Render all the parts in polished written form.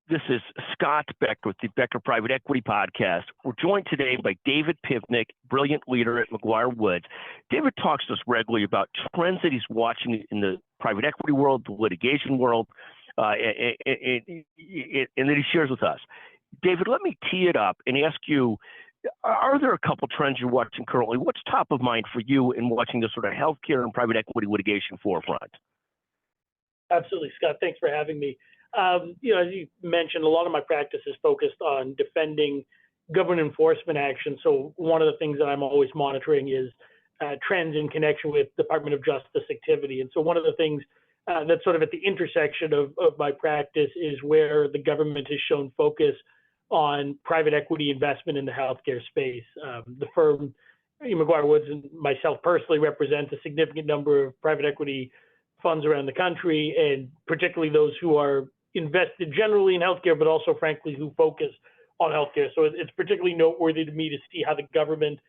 This is Scott Becker with the Becker Private Equity Podcast. We're joined today by David Pivnick, brilliant leader at McGuireWoods. David talks to us regularly about trends that he's watching in the private equity world, the litigation world, and that he shares with us. David, let me tee it up and ask you, are there a couple trends you're watching currently? What's top of mind for you in watching the sort of healthcare and private equity litigation forefront? Absolutely, Scott. Thanks for having me. As you mentioned, a lot of my practice is focused on defending government enforcement action. So one of the things that I'm always monitoring is trends in connection with Department of Justice activity. And so one of the things that's sort of at the intersection of my practice is where the government has shown focus on private equity investment in the healthcare space. The firm, McGuireWoods, and myself personally represent a significant number of private equity funds around the country, and particularly those who are invested generally in healthcare, but also, frankly, who focus on healthcare. So it's particularly noteworthy to me to see how the government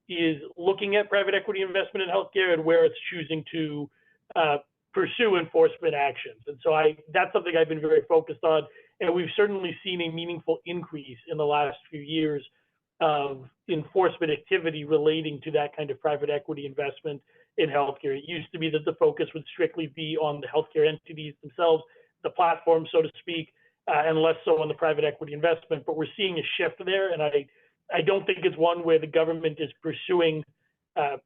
is looking at private equity investment in healthcare and where it's choosing to pursue enforcement actions. And so that's something I've been very focused on, and we've certainly seen a meaningful increase in the last few years of enforcement activity relating to that kind of private equity investment in healthcare. It used to be that the focus would strictly be on the healthcare entities themselves, the platform, so to speak, and less so on the private equity investment. But we're seeing a shift there, and I don't think it's one where the government is pursuing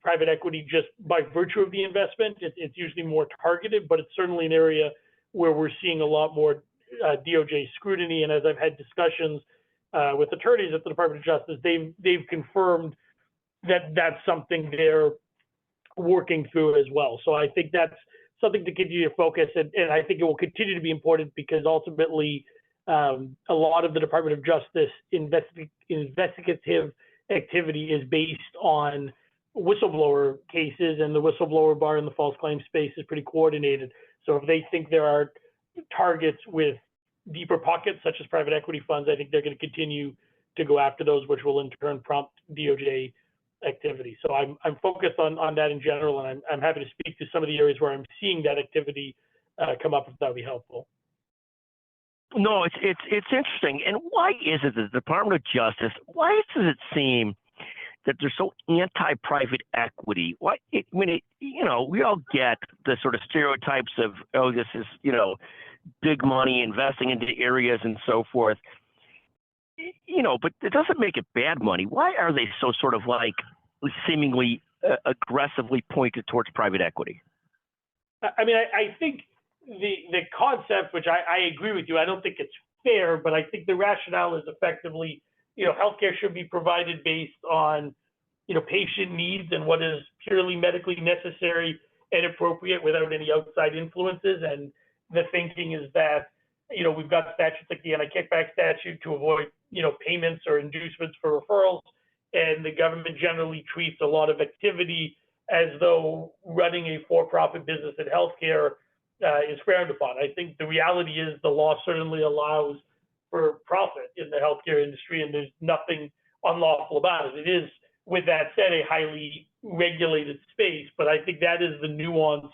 private equity just by virtue of the investment. It's usually more targeted, but it's certainly an area where we're seeing a lot more DOJ scrutiny. And as I've had discussions with attorneys at the Department of Justice, they've confirmed that that's something they're working through as well. So I think that's something to continue to focus, and I think it will continue to be important because ultimately a lot of the Department of Justice investigative activity is based on whistleblower cases, and the whistleblower bar in the false claim space is pretty coordinated. So if they think there are targets with deeper pockets, such as private equity funds, I think they're going to continue to go after those, which will in turn prompt DOJ activity. So I'm focused on that in general, and I'm happy to speak to some of the areas where I'm seeing that activity come up, if that would be helpful. No, it's interesting. And why is it that the Department of Justice, why does it seem that they're so anti-private equity? Why? We all get the sort of stereotypes of, oh, this is, big money investing into areas and so forth. But it doesn't make it bad money. Why are they so sort of like seemingly aggressively pointed towards private equity? I think the concept, which I agree with you, I don't think it's fair, but I think the rationale is effectively, healthcare should be provided based on, patient needs and what is purely medically necessary and appropriate without any outside influences. And the thinking is that, we've got statutes like the anti-kickback statute to avoid, payments or inducements for referrals. And the government generally treats a lot of activity as though running a for-profit business in healthcare is frowned upon. I think the reality is the law certainly allows for profit in the healthcare industry, and there's nothing unlawful about it. It is, with that said, a highly regulated space, but I think that is the nuance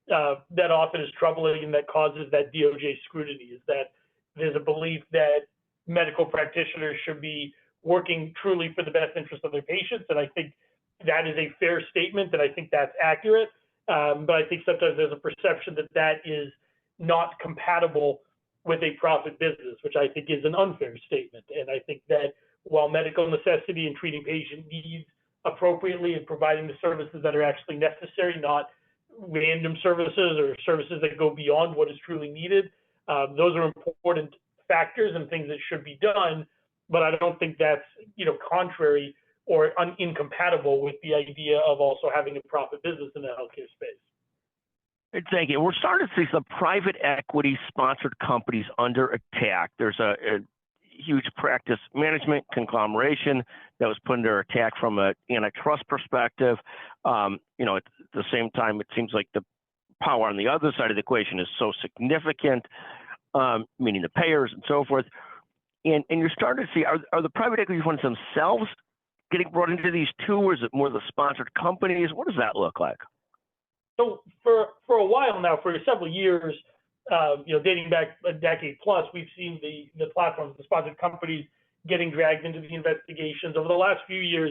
that often is troubling and that causes that DOJ scrutiny, is that there's a belief that medical practitioners should be working truly for the best interest of their patients. And I think that is a fair statement, and I think that's accurate. But I think sometimes there's a perception that that is not compatible with a profit business, which I think is an unfair statement. And I think that while medical necessity and treating patient needs appropriately and providing the services that are actually necessary, not random services or services that go beyond what is truly needed, those are important factors and things that should be done, but I don't think that's contrary or incompatible with the idea of also having a profit business in the healthcare space. Thank you. We're starting to see some private equity sponsored companies under attack. There's a huge practice management conglomeration that was put under attack from an antitrust perspective. At the same time, it seems like the power on the other side of the equation is so significant, meaning the payers and so forth. And you're starting to see, are the private equity funds themselves getting brought into these too, or is it more the sponsored companies? What does that look like? So for a while now, for several years, dating back a decade plus, we've seen the platforms, the sponsored companies getting dragged into the investigations. Over the last few years,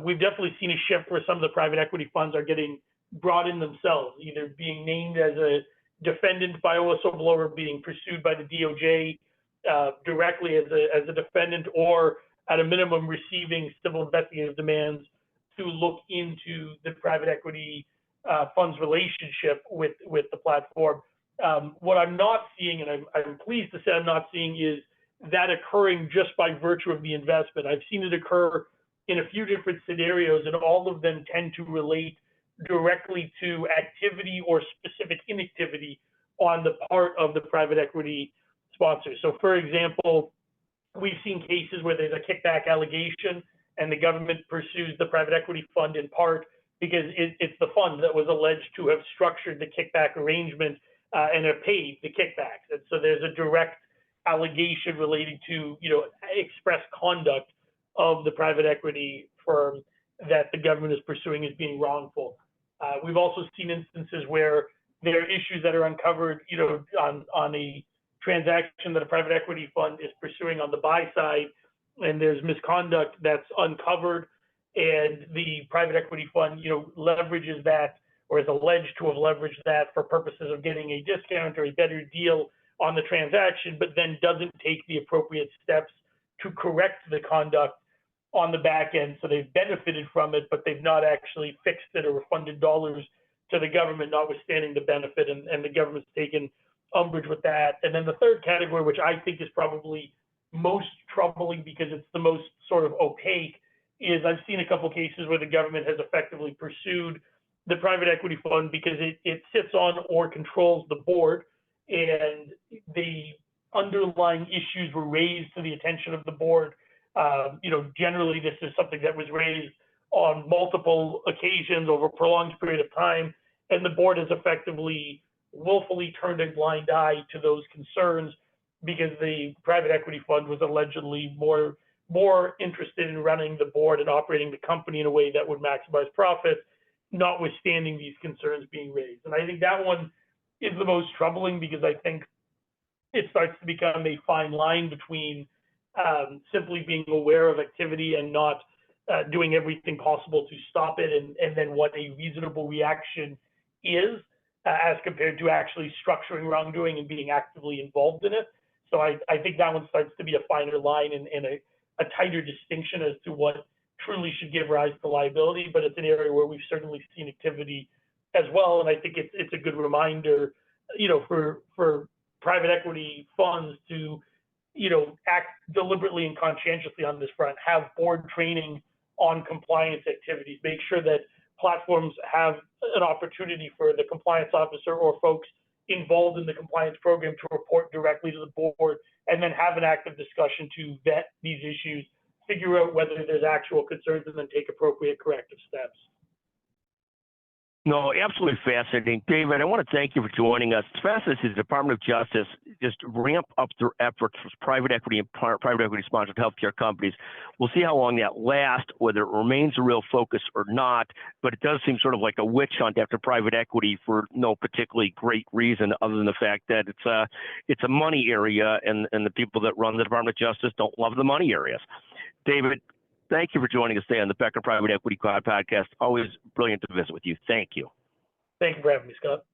we've definitely seen a shift where some of the private equity funds are getting brought in themselves, either being named as a defendant by a whistleblower, being pursued by the DOJ directly as a defendant, or at a minimum receiving civil investigative demands to look into the private equity fund's relationship with the platform. What I'm not seeing, and I'm pleased to say I'm not seeing, is that occurring just by virtue of the investment. I've seen it occur in a few different scenarios, and all of them tend to relate directly to activity or specific inactivity on the part of the private equity sponsor. So, for example, we've seen cases where there's a kickback allegation and the government pursues the private equity fund in part because it's the fund that was alleged to have structured the kickback arrangement and have paid the kickbacks. And so there's a direct allegation relating to, express conduct of the private equity firm that the government is pursuing as being wrongful. We've also seen instances where there are issues that are uncovered, on a transaction that a private equity fund is pursuing on the buy side, and there's misconduct that's uncovered, and the private equity fund, leverages that, or is alleged to have leveraged that for purposes of getting a discount or a better deal on the transaction, but then doesn't take the appropriate steps to correct the conduct on the back end. So they've benefited from it, but they've not actually fixed it or refunded dollars to the government, notwithstanding the benefit, and the government's taken umbrage with that. And then the third category, which I think is probably most troubling because it's the most sort of opaque, is I've seen a couple of cases where the government has effectively pursued the private equity fund because it sits on or controls the board, and the underlying issues were raised to the attention of the board. Generally, this is something that was raised on multiple occasions over a prolonged period of time, and the board has effectively willfully turned a blind eye to those concerns because the private equity fund was allegedly more interested in running the board and operating the company in a way that would maximize profits, notwithstanding these concerns being raised. And I think that one is the most troubling because I think it starts to become a fine line between simply being aware of activity and not doing everything possible to stop it, and then what a reasonable reaction is as compared to actually structuring wrongdoing and being actively involved in it. So I think that one starts to be a finer line and a tighter distinction as to what truly should give rise to liability, but it's an area where we've certainly seen activity as well. And I think it's a good reminder, for private equity funds to, act deliberately and conscientiously on this front, have board training on compliance activities, make sure that platforms have an opportunity for the compliance officer or folks involved in the compliance program to report directly to the board, and then have an active discussion to vet these issues, figure out whether there's actual concerns, and then take appropriate corrective steps. No, absolutely fascinating. David, I want to thank you for joining us. As fast as the Department of Justice just ramp up their efforts for private equity and private equity sponsored healthcare companies, we'll see how long that lasts, whether it remains a real focus or not. But it does seem sort of like a witch hunt after private equity for no particularly great reason other than the fact that it's a money area, and the people that run the Department of Justice don't love the money areas. David, thank you for joining us today on the Becker Private Equity Podcast. Always brilliant to visit with you. Thank you. Thank you for having me, Scott.